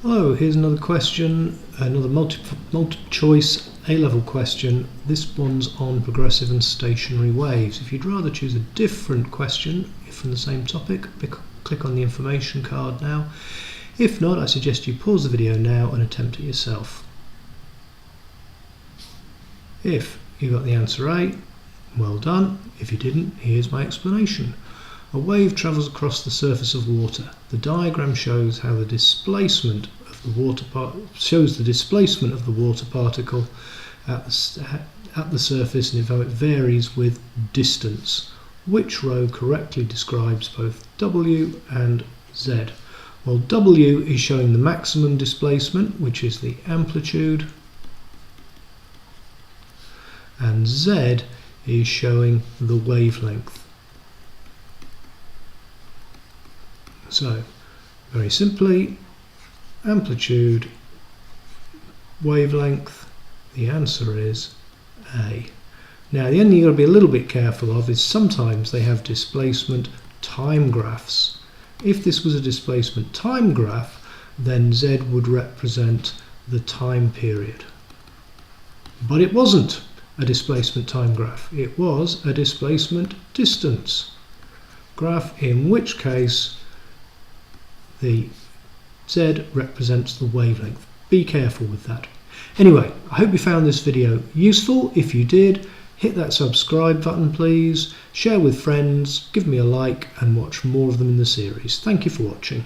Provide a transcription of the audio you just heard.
Hello, here's another question, another multi-choice A-level question. This one's on progressive and stationary waves. If you'd rather choose a different question from the same topic, click on the information card now. If not, I suggest you pause the video now and attempt it yourself. If you got the answer A, well done. If you didn't, here's my explanation. A wave travels across the surface of water. The diagram shows how the displacement of the water particle at the surface and how it varies with distance. Which row correctly describes both W and Z? Well, W is showing the maximum displacement, which is the amplitude, and Z is showing the wavelength. So, very simply, amplitude, wavelength, the answer is A. Now, the only thing you've got to be a little bit careful of is sometimes they have displacement time graphs. If this was a displacement time graph, then Z would represent the time period. But it wasn't a displacement time graph. It was a displacement distance graph, in which case the Z represents the wavelength. Be careful with that. Anyway, I hope you found this video useful. If you did, hit that subscribe button please, share with friends, give me a like and watch more of them in the series. Thank you for watching.